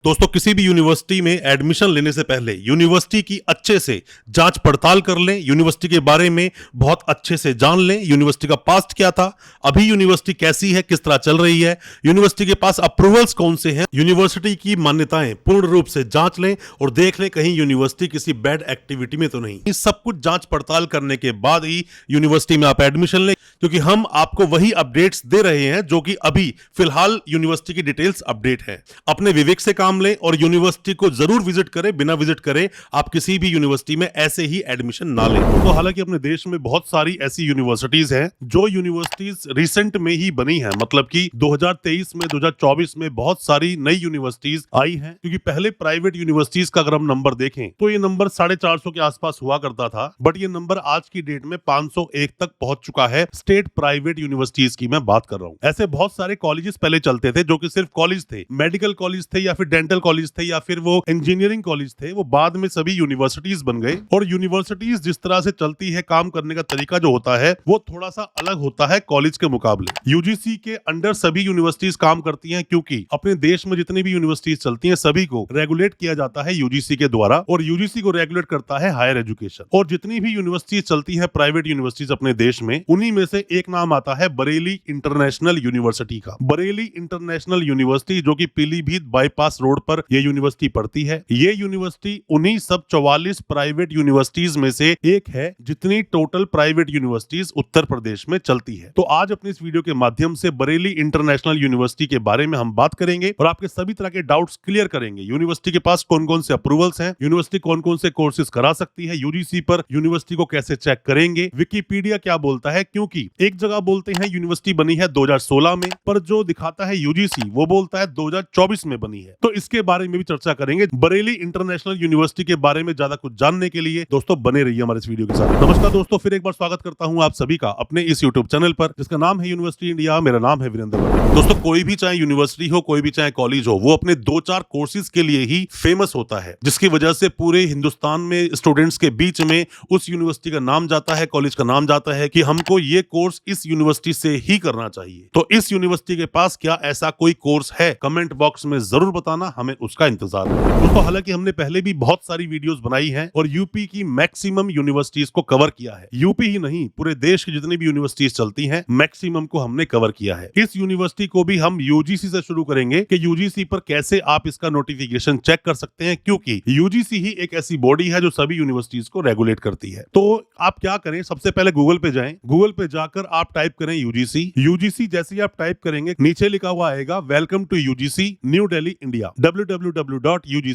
दोस्तों, किसी भी यूनिवर्सिटी में एडमिशन लेने से पहले यूनिवर्सिटी की अच्छे से जांच पड़ताल कर लें। यूनिवर्सिटी के बारे में बहुत अच्छे से जान लें। यूनिवर्सिटी का पास्ट क्या था, अभी यूनिवर्सिटी कैसी है, किस तरह चल रही है, यूनिवर्सिटी के पास अप्रूवल्स कौन से हैं, यूनिवर्सिटी की मान्यताएं पूर्ण रूप से जांच लें और देख लें कहीं यूनिवर्सिटी किसी बैड एक्टिविटी में तो नहीं। इस सब कुछ जांच पड़ताल करने के बाद ही यूनिवर्सिटी में आप एडमिशन लें, क्योंकि हम आपको वही अपडेट्स दे रहे हैं जो कि अभी फिलहाल यूनिवर्सिटी की डिटेल्स अपडेट है। अपने विवेक से काम लें और यूनिवर्सिटी को जरूर विजिट करें। बिना विजिट करे आप किसी भी यूनिवर्सिटी में ऐसे ही एडमिशन ना लें। तो हालांकि अपने देश में बहुत सारी ऐसी यूनिवर्सिटीज हैं जो यूनिवर्सिटीज रिसेंट में ही बनी है, मतलब कि 2023 में 2024 में बहुत सारी नई यूनिवर्सिटीज आई हैं। क्योंकि पहले प्राइवेट यूनिवर्सिटीज का अगर हम नंबर देखें तो ये नंबर 450 के आसपास हुआ करता था, बट ये नंबर आज की डेट में 501 तक पहुंच चुका है। स्टेट प्राइवेट यूनिवर्सिटीज की मैं बात कर रहा हूं। ऐसे बहुत सारे कॉलेजेस पहले चलते थे जो कि सिर्फ कॉलेज थे, मेडिकल कॉलेज थे या फिर डेंटल कॉलेज थे या फिर वो इंजीनियरिंग कॉलेज थे। वो बाद में सभी यूनिवर्सिटीज बन गए। और यूनिवर्सिटीज जिस तरह से चलती है, काम करने का तरीका जो होता है वो थोड़ा सा अलग होता है कॉलेज के मुकाबले। यूजीसी के अंडर सभी यूनिवर्सिटीज काम करती हैं, क्योंकि अपने देश में जितनी भी यूनिवर्सिटीज चलती हैं सभी को रेगुलेट किया जाता है यूजीसी के द्वारा, और यूजीसी को रेगुलेट करता है हायर एजुकेशन। और जितनी भी यूनिवर्सिटीज चलती है प्राइवेट यूनिवर्सिटीज अपने देश में, उन्हीं में से एक नाम आता है बरेली इंटरनेशनल यूनिवर्सिटी का। बरेली इंटरनेशनल यूनिवर्सिटी, जो कि पीलीभीत बाईपास रोड पर यह यूनिवर्सिटी पढ़ती है। ये यूनिवर्सिटी उन्हीं सब 44 प्राइवेट यूनिवर्सिटीज में से एक है जितनी total private universities Uttar Pradesh में चलती है। तो आज अपनी इस वीडियो के माध्यम से बरेली इंटरनेशनल यूनिवर्सिटी के बारे में हम बात करेंगे और आपके सभी तरह के डाउट्स क्लियर करेंगे। यूनिवर्सिटी के पास कौन कौन से अप्रूवल्स हैं, यूनिवर्सिटी कौन कौन से कोर्सेज करा सकती है, यूजीसी पर यूनिवर्सिटी को कैसे चेक करेंगे, विकिपीडिया क्या बोलता है। क्योंकि एक जगह बोलते हैं यूनिवर्सिटी बनी है 2016 में, पर जो दिखाता है यूजीसी वो बोलता है 2024 में बनी है। तो इसके बारे में भी चर्चा करेंगे। बरेली इंटरनेशनल यूनिवर्सिटी के बारे में ज्यादा कुछ जानने के लिए दोस्तों बने रहिए हमारे इस वीडियो के साथ। नमस्कार दोस्तों, फिर एक बार स्वागत करता हूं आप सभी का अपने इस यूट्यूब चैनल पर जिसका नाम है यूनिवर्सिटी इंडिया। मेरा नाम है वीरेंद्र वर्मा। दोस्तों, कोई भी चाहे यूनिवर्सिटी हो, कोई भी चाहे कॉलेज हो, वो अपने 2-4 कोर्सेज के लिए ही फेमस होता है, जिसकी वजह से पूरे हिंदुस्तान में स्टूडेंट्स के बीच में उस यूनिवर्सिटी का नाम जाता है, कॉलेज का नाम जाता है कि हमको ये कोर्स इस यूनिवर्सिटी से ही करना चाहिए। तो इस यूनिवर्सिटी के पास क्या ऐसा कोई कोर्स है? कमेंट बॉक्स में जरूर बताना, हमें उसका इंतजार है। दोस्तों, हालांकि हमने पहले भी बहुत सारी वीडियोस बनाई हैं और यूपी की मैक्सिमम यूनिवर्सिटीज को कवर किया है। यूपी ही नहीं, पूरे देश की जितनी भी यूनिवर्सिटीज चलती हैं मैक्सिमम को हमने कवर किया है। इस यूनिवर्सिटी को भी हम यूजीसी से शुरू करेंगे कि यूजीसी पर कैसे आप इसका नोटिफिकेशन चेक कर सकते हैं, क्योंकि यूजीसी ही एक ऐसी बॉडी है जो सभी यूनिवर्सिटीज को रेगुलेट करती है। तो आप क्या करें, सबसे पहले गूगल पे जाएं, गूगल पे जाकर आप टाइप करें यूजीसी। यूजीसी जैसे ही आप टाइप करेंगे नीचे लिखा हुआ आएगा welcome to UGC new Delhi India, www.ugc.gov.in।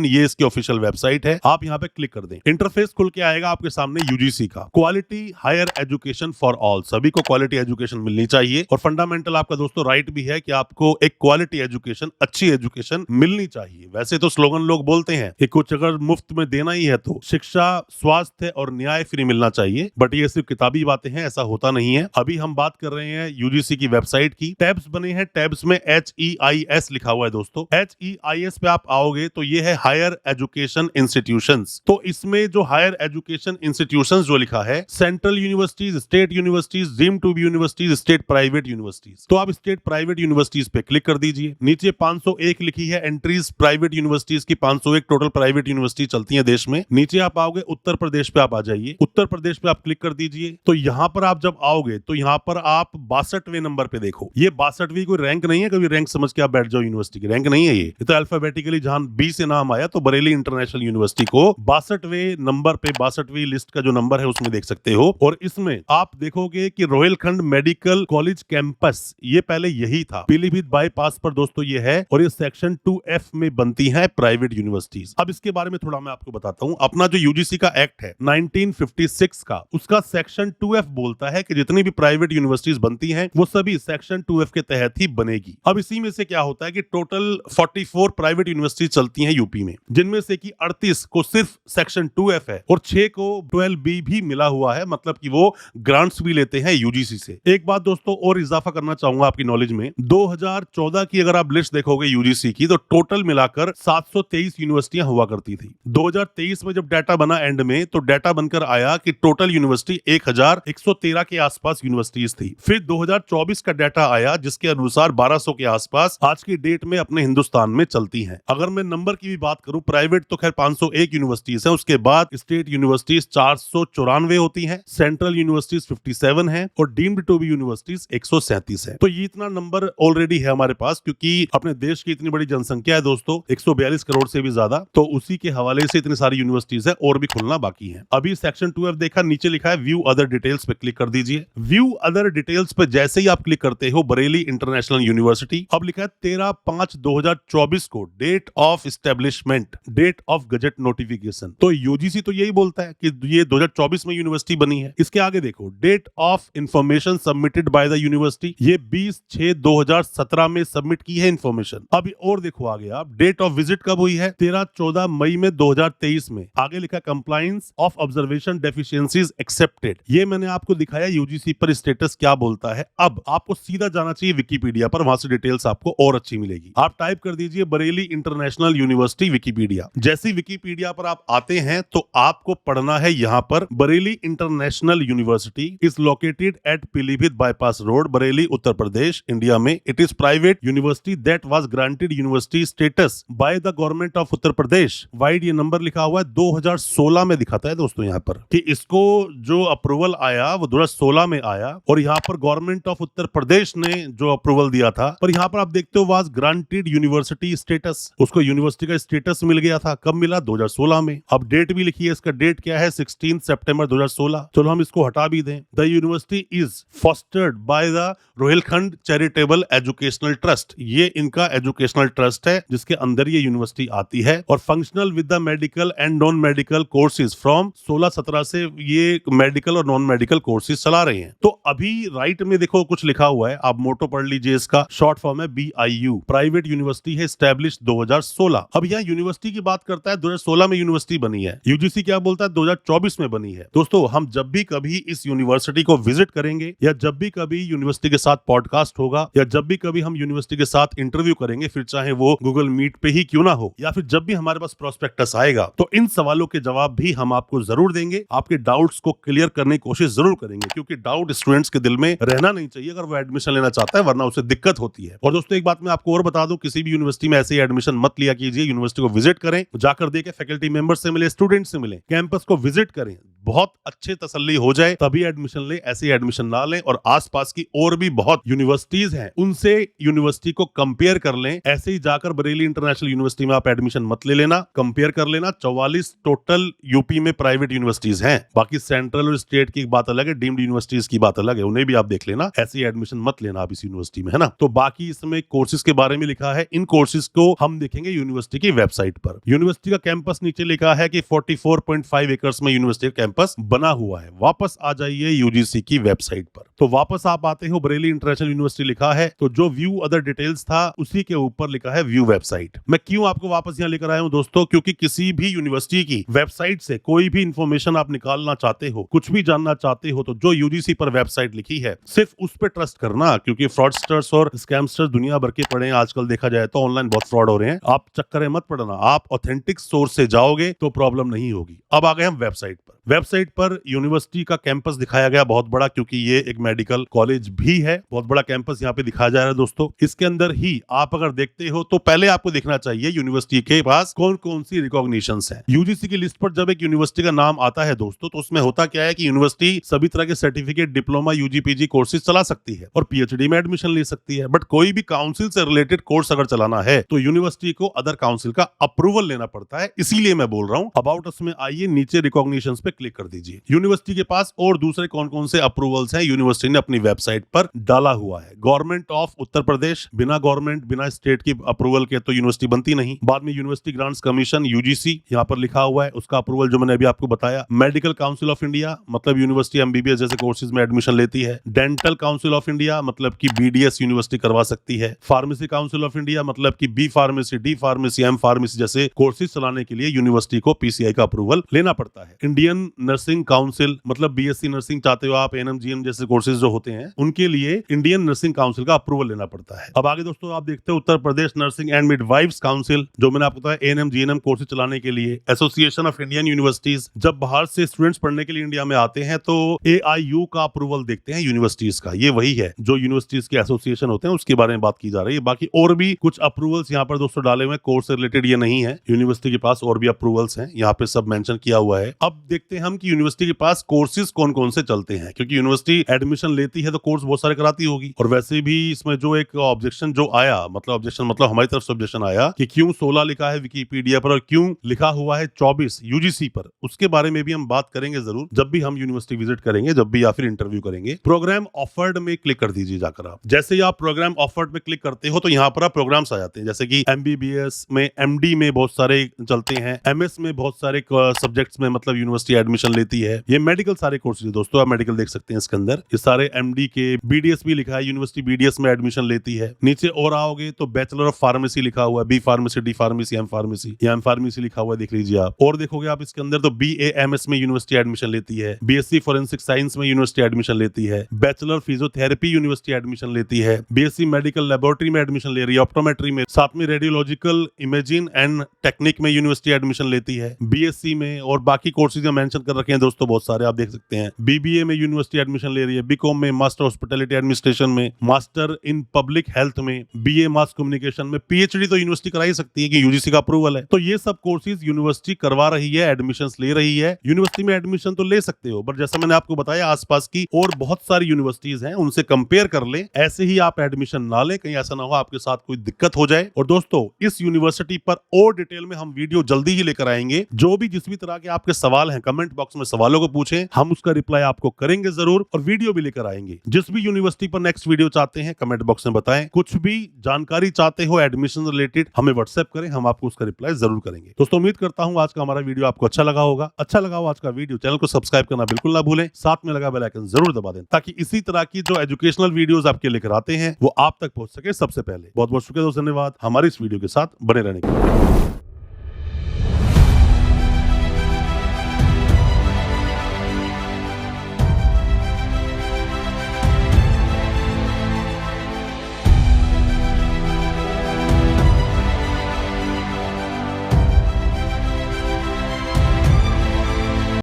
ये इसकी ऑफिशियल वेबसाइट है। आप यहाँ पे क्लिक कर दें, इंटरफेस खुल के आएगा आपके सामने यूजीसी का। Quality higher education for all, सभी को क्वालिटी एजुकेशन मिलनी चाहिए और फंडामेंटल आपका दोस्तों राइट भी है कि आपको एक क्वालिटी एजुकेशन, अच्छी एजुकेशन मिलनी चाहिए। वैसे तो स्लोगन लोग बोलते हैं कि कुछ अगर मुफ्त में देना ही है तो शिक्षा, स्वास्थ्य और न्याय फ्री मिलना चाहिए, बट ये सिर्फ किताबी बातें हैं, ऐसा होता नहीं है। अभी हम बात कर रहे हैं यूजीसी की वेबसाइट की। टैब्स बने हैं, टैब्स में HEIS लिखा हुआ है दोस्तों। HEIS पे आप आओगे तो ये है हायर एजुकेशन इंस्टीट्यूशंस। तो इसमें जो हायर एजुकेशन इंस्टीट्यूशंस जो लिखा है, central universities, state universities, deemed to be universities, state private universities. तो आप स्टेट प्राइवेट यूनिवर्सिटीज पे क्लिक कर दीजिए। नीचे 501 लिखी है एंट्रीज प्राइवेट यूनिवर्सिटीज की। 501 टोटल प्राइवेट यूनिवर्सिटी चलती है देश में। नीचे आप आओगे, उत्तर प्रदेश पे आप आ जाइए। उत्तर प्रदेश पे आप क्लिक कर दीजिए। तो यहाँ पर आप जब आओगे तो यहाँ पर आप 62वें नंबर पे देखो। ये 62वीं कोई रैंक नहीं है, कभी रैंक समझ के आप बैठ जाओ, यूनिवर्सिटी की रैंक नहीं है ये तो अल्फाबेटिकली जहां बी से नाम आया तो बरेली इंटरनेशनल यूनिवर्सिटी को 62वें नंबर पे, 62वीं लिस्ट का जो नंबर है उसमें देख सकते हो। और इसमें आप देखोगे कि रोहिलखंड मेडिकल कॉलेज कैंपस, ये पहले यही था पीलीभीत बाईपास पर दोस्तों ये है, और ये सेक्शन 2F में बनती है प्राइवेट यूनिवर्सिटीज। अब इसके बारे में थोड़ा मैं आपको बताता हूँ। अपना जो यूजीसी का एक्ट है 1956 का, उसका सेक्शन 2F बोलता है कि जितनी भी प्राइवेट यूनिवर्सिटीज बनती हैं वो सभी सेक्शन 2F के तहत ही बनेगी। अब इसी में से क्या होता है कि टोटल 44 प्राइवेट यूनिवर्सिटी चलती हैं यूपी में, जिनमें से कि 38 को सिर्फ सेक्शन 2F है और 6 को 12B भी मिला हुआ है, मतलब कि वो ग्रांट्स भी लेते हैं यूजीसी से। एक बात दोस्तों और इजाफा करना चाहूंगा आपकी नॉलेज में, 2014 की अगर आप लिस्ट देखोगे यूजीसी की तो टोटल मिलाकर 723 यूनिवर्सिटियां हुआ करती थी। 2023 में जब डाटा बना एंड में, तो डाटा बनकर आया कि टोटल यूनिवर्सिटी 1113 के आसपास यूनिवर्सिटीज थी। फिर 2024 का डाटा आया जिसके अनुसार 1200 के आसपास आज की डेट में अपने हिंदुस्तान में चलती हैं। अगर मैं नंबर की भी बात करूं, प्राइवेट तो खैर 501 यूनिवर्सिटीज है, उसके बाद स्टेट यूनिवर्सिटीज 494 होती हैं, सेंट्रल यूनिवर्सिटीज 57 है और डीम्ड टू बी यूनिवर्सिटीज 137 है। तो ये इतना नंबर ऑलरेडी है हमारे पास, क्योंकि अपने देश की इतनी बड़ी जनसंख्या है दोस्तों, 142 करोड़ से भी ज्यादा, तो उसी के हवाले से इतनी सारी यूनिवर्सिटीज है और भी खुलना बाकी है। अभी सेक्शन 2F देखा, नीचे लिखा है व्यू अदर डिटेल्स पे क्लिक कर दीजिए। व्यू अदर डिटेल्स पे जैसे ही आप क्लिक करते हो, बरेली इंटरनेशनल यूनिवर्सिटी, अब लिखा है 13/5/2024 को date of establishment, date of gazette notification. तो यूजीसी तो यही बोलता है कि ये 2024 में यूनिवर्सिटी बनी है। इसके आगे देखो, date of information submitted by the university, ये 20/6/2017 में सबमिट की है इंफॉर्मेशन। अभी और देखो आगे आप, डेट ऑफ विजिट कब हुई है, 13-14 मई में 2023 में। आगे लिखा compliance of observation deficiencies accepted. ये मैंने आपको दिखाया यूजीसी पर स्टेटस क्या बोलता है। अब आपको सीधा जाना चाहिए विकिपीडिया पर, वहां से डिटेल्स आपको और अच्छी मिलेगी। आप टाइप कर दीजिए बरेली इंटरनेशनल यूनिवर्सिटी विकिपीडिया। जैसे विकिपीडिया पर आप आते हैं तो आपको पढ़ना है यहाँ पर, Bareilly international university is located at Pilibhit bypass road, Bareilly, Uttar Pradesh, India में। It is private university that was granted university status by the government of Uttar Pradesh. वाइड ये नंबर लिखा हुआ है 2016 में दिखाता है दोस्तों यहाँ पर, कि इसको जो अप्रूवल आया वो 2016 में आया, और यहाँ पर गवर्नमेंट ऑफ उत्तर प्रदेश ने जो अप्रूवल दिया था, पर यहाँ पर आप देखते हो वाज ग्रांटेड यूनिवर्सिटी स्टेटस, उसको यूनिवर्सिटी का स्टेटस मिल गया था। कब मिला, 2016 में। अब डेट भी लिखी है, इसका डेट क्या है, 16 सितंबर 2016। चलो हम इसको हटा भी दें। The university is fostered by the Rohilkhand charitable educational trust, ये इनका एजुकेशनल ट्रस्ट है जिसके अंदर ये यूनिवर्सिटी आती है, और functional with the medical and non medical courses from 16-17 से ये मेडिकल और नॉन मेडिकल कोर्सेज चला रहे हैं। तो अभी राइट में देखो कुछ लिखा हुआ है, आप मोटो पढ़ लीजिए, इसका शॉर्ट फॉर्म है BIU, प्राइवेट यूनिवर्सिटी है, स्टैब्लिश 2016। अब यहाँ यूनिवर्सिटी की बात करता है, 2016 में यूनिवर्सिटी बनी है। यूजीसी क्या बोलता है, 2024 में बनी है। दोस्तों हम जब भी कभी इस यूनिवर्सिटी को विजिट करेंगे, या जब भी कभी यूनिवर्सिटी के साथ पॉडकास्ट होगा, या जब भी कभी हम यूनिवर्सिटी के साथ इंटरव्यू करेंगे, फिर चाहे वो गूगल मीट पे ही क्यों ना हो, या फिर जब भी हमारे पास प्रोस्पेक्टस आएगा, तो इन सवालों के जवाब भी हम आपको जरूर देंगे। आपके डाउट्स को क्लियर करने की कोशिश जरूर करेंगे, क्योंकि डाउट स्टूडेंट्स के दिल में रहना नहीं चाहिए अगर वो एडमिशन लेना चाहता है, वरना उसे दिक्कत होती है। और दोस्तों एक बात मैं आपको और बता दूं, किसी भी यूनिवर्सिटी में ऐसे एडमिशन मत लिया कीजिए। यूनिवर्सिटी को विजिट करें, जाकर देखें, फैकल्टी मेंबर से मिले, स्टूडेंट से मिले, कैंपस को विजिट करें, बहुत अच्छे तसल्ली हो जाए तभी एडमिशन ले, ऐसे एडमिशन ना लें। और आसपास की और भी बहुत यूनिवर्सिटीज हैं, उनसे यूनिवर्सिटी को कंपेयर कर लें। ऐसे ही जाकर बरेली इंटरनेशनल यूनिवर्सिटी में आप एडमिशन मत ले लेना, कंपेयर कर लेना। 44 टोटल यूपी में प्राइवेट यूनिवर्सिटीज हैं, बाकी सेंट्रल और स्टेट की बात अलग है, डीम्ड यूनिवर्सिटीज की बात अलग है, उन्हें भी आप देख लेना। ऐसे एडमिशन मत लेना आप इस यूनिवर्सिटी में, है ना। तो बाकी इसमें कोर्सेज के बारे में लिखा है, इन कोर्सेज को हम देखेंगे यूनिवर्सिटी की वेबसाइट पर। यूनिवर्सिटी का कैंपस नीचे लिखा है कि 44.5 एकर्स में यूनिवर्सिटी का कैंपस बना हुआ है। वापस आ जाइए यूजीसी की वेबसाइट पर। तो वापस आप आते हो, बरेली इंटरनेशनल यूनिवर्सिटी लिखा है, तो जो व्यू अदर डिटेल्स था उसी के ऊपर लिखा है व्यू वेबसाइट। मैं क्यों आपको वापस यहां लेकर आया हूं दोस्तों, क्योंकि किसी भी यूनिवर्सिटी की वेबसाइट से कोई भी इंफॉर्मेशन आप निकालना चाहते हो, कुछ भी जानना चाहते हो, तो जो यूजीसी पर वेबसाइट लिखी है सिर्फ उस पर ट्रस्ट करना, क्योंकि फ्रॉडस्टर्स और स्कैमस्टर्स दुनिया भर के पड़े हैं आजकल। देखा जाए तो ऑनलाइन बहुत फ्रॉड हो रहे हैं, आप चक्कर में मत पड़ना। आप ऑथेंटिक सोर्स से जाओगे तो प्रॉब्लम नहीं होगी। अब आ गए हम वेबसाइट पर। वेबसाइट पर यूनिवर्सिटी का कैंपस दिखाया गया बहुत बड़ा, क्योंकि ये एक मेडिकल कॉलेज भी है। बहुत बड़ा कैंपस यहाँ पे दिखाया जा रहा है दोस्तों। इसके अंदर ही आप अगर देखते हो तो पहले आपको देखना चाहिए यूनिवर्सिटी के पास कौन कौन सी रिकॉग्निशंस है। यूजीसी की लिस्ट पर जब एक यूनिवर्सिटी का नाम आता है दोस्तों, तो उसमें होता क्या है कि यूनिवर्सिटी सभी तरह के certificate, diploma, UG, PG courses चला सकती है और पीएचडी में एडमिशन ले सकती है। बट कोई भी काउंसिल से रिलेटेड कोर्स अगर चलाना है तो यूनिवर्सिटी को अदर काउंसिल का अप्रूवल लेना पड़ता है। इसीलिए मैं बोल रहा हूं, अबाउट अस में आइए, नीचे रिकॉग्निशंस पे क्लिक कर दीजिए। यूनिवर्सिटी के पास और दूसरे कौन कौन से अप्रूवल्स हैं, यूनिवर्सिटी ने अपनी वेबसाइट पर डाला हुआ है। गवर्नमेंट ऑफ उत्तर प्रदेश, बिना गवर्नमेंट, बिना स्टेट की अप्रूवल के तो यूनिवर्सिटी बनती नहीं। बाद में यूनिवर्सिटी ग्रांट्स कमीशन, यूजीसी, यहाँ पर लिखा हुआ है, उसका अप्रूवल जो मैंने अभी आपको बताया। मेडिकल काउंसिल ऑफ इंडिया, मतलब यूनिवर्सिटी एमबीबीएस जैसे कोर्सेज में एडमिशन लेती है। डेंटल काउंसिल ऑफ इंडिया, मतलब की बीडीएस यूनिवर्सिटी करवा सकती है। फार्मेसी काउंसिल ऑफ इंडिया, मतलब की B pharmacy, D pharmacy, M pharmacy जैसे कोर्सेज चलाने के लिए यूनिवर्सिटी को पीसीआई का अप्रूवल लेना पड़ता है। इंडियन इंडियन नर्सिंग काउंसिल, मतलब बीएससी नर्सिंग चाहते हो आप, एएनएम जैसे कोर्सेज जो होते हैं उनके लिए इंडियन नर्सिंग काउंसिल का अप्रूवल लेना पड़ता है। अब आगे दोस्तों आप देखते हो Uttar Pradesh nursing and midwives council, जो मैंने आपको बताया एएनएम कोर्सेज चलाने के लिए। एसोसिएशन ऑफ इंडियन यूनिवर्सिटीज, जब बाहर से स्टूडेंट्स पढ़ने के लिए इंडिया में आते हैं तो एआईयू का अप्रूवल देखते हैं यूनिवर्सिटीज का। ये वही है जो यूनिवर्सिटीज के एसोसिएशन होते हैं उसके बारे में बात की जा रही है। बाकी और भी कुछ अप्रूवल्स यहाँ पर दोस्तों डाले हुए हैं, कोर्स से रिलेटेड ये नहीं है, यूनिवर्सिटी के पास और भी अप्रूवल्स हैं, यहाँ पे सब मेंशन किया हुआ है। अब देखते हैं हम कि यूनिवर्सिटी के पास कोर्सेज कौन कौन से चलते हैं, क्योंकि यूनिवर्सिटी एडमिशन लेती है तो कोर्स बहुत सारे कराती होगी। और वैसे भी इसमें जो एक ऑब्जेक्शन जो आया, मतलब हमारी तरफ से ऑब्जेक्शन आया कि क्यों 16 लिखा है विकिपीडिया पर और क्यों लिखा हुआ है 24 यूजीसी पर, उसके बारे में भी हम बात करेंगे जरूर जब भी हम यूनिवर्सिटी विजिट करेंगे, जब भी या फिर इंटरव्यू करेंगे। प्रोग्राम ऑफर्ड में क्लिक कर दीजिए जाकर आप। जैसे ही आप प्रोग्राम ऑफर्ड में क्लिक करते हो तो यहाँ पर आप प्रोग्राम्स आ जाते हैं, जैसे कि एमबीबीएस में, एमडी में बहुत सारे चलते हैं, एमएस में बहुत सारे सब्जेक्ट्स में मतलब यूनिवर्सिटी एडमिशन लेती है। ये मेडिकल सारे कोर्सेज दोस्तों, आप मेडिकल देख सकते हैं इसके अंदर, ये सारे एमडी के, बीडीएस भी लिखा है, यूनिवर्सिटी बीडीएस में एडमिशन लेती है। नीचे और आओगे तो बैचलर ऑफ फार्मेसी लिखा हुआ है, B pharmacy, D pharmacy, M pharmacy, या एम फार्मेसी लिखा हुआ है, देख लीजिए आप। और देखोगे आप इसके अंदर तो बीएएमएस में यूनिवर्सिटी एडमिशन लेती है, बीएससी फॉरेंसिक साइंस में यूनिवर्सिटी एडमिशन लेती है, बैचलर फिजियोथेरेपी यूनिवर्सिटी एडमिशन लेती है, बीएससी मेडिकल लेबोरेटरी में एडमिशन ले रही है, ऑप्टोमेट्री में, साथ में रेडियोलॉजिकल इमेजिंग एंड टेक्निक में यूनिवर्सिटी एडमिशन लेती है, बीएससी में, और बाकी कोर्सेज मेंशन कर रखे हैं दोस्तों बहुत सारे, आप देख सकते हैं। बीबीए में यूनिवर्सिटी एडमिशन ले रही है, बीकॉम में, मास्टर हॉस्पिटैलिटी एडमिनिस्ट्रेशन में, मास्टर इन पब्लिक हेल्थ में, बीए मास कम्युनिकेशन में, पीएचडी तो यूनिवर्सिटी करा ही सकती है कि यूजीसी का अप्रूवल है। तो ये सब कोर्सेज यूनिवर्सिटी करवा रही है, एडमिशंस ले रही है। यूनिवर्सिटी में एडमिशन तो ले सकते हो, बट जैसा मैंने आपको बताया आसपास की और बहुत सारी यूनिवर्सिटीज हैं, उनसे कंपेयर कर लें, ऐसे ही आप एडमिशन ना लें, कहीं ऐसा ना हो आपके साथ कोई दिक्कत हो जाए। और दोस्तों इस यूनिवर्सिटी पर और डिटेल में हम वीडियो जल्दी ही लेकर आएंगे। जो भी जिस भी तरह के आपके सवाल हैं कमेंट बॉक्स में सवालों को पूछें, हम उसका रिप्लाई आपको करेंगे जरूर, और वीडियो भी लेकर आएंगे। जिस भी यूनिवर्सिटी पर नेक्स्ट वीडियो चाहते हैं कमेंट बॉक्स में बताएं, कुछ भी जानकारी चाहते हो एडमिशन रिलेटेड हमें व्हाट्सएप करें, हम आपको उसका रिप्लाई जरूर करेंगे। दोस्तों उम्मीद करता हूं आज का हमारा वीडियो आपको अच्छा लगा होगा। अच्छा लगा हो आज का वीडियो, चैनल को सब्सक्राइब करना बिल्कुल ना भूलें, साथ में लगा बेल आइकन जरूर दबा दें, ताकि इसी तरह की जो एजुकेशनल वीडियोस आपके लेकर आते हैं वो आप तक पहुंच सके सबसे पहले। बहुत बहुत शुक्रिया दोस्तों, धन्यवाद हमारे इस वीडियो के साथ बने रहने के लिए।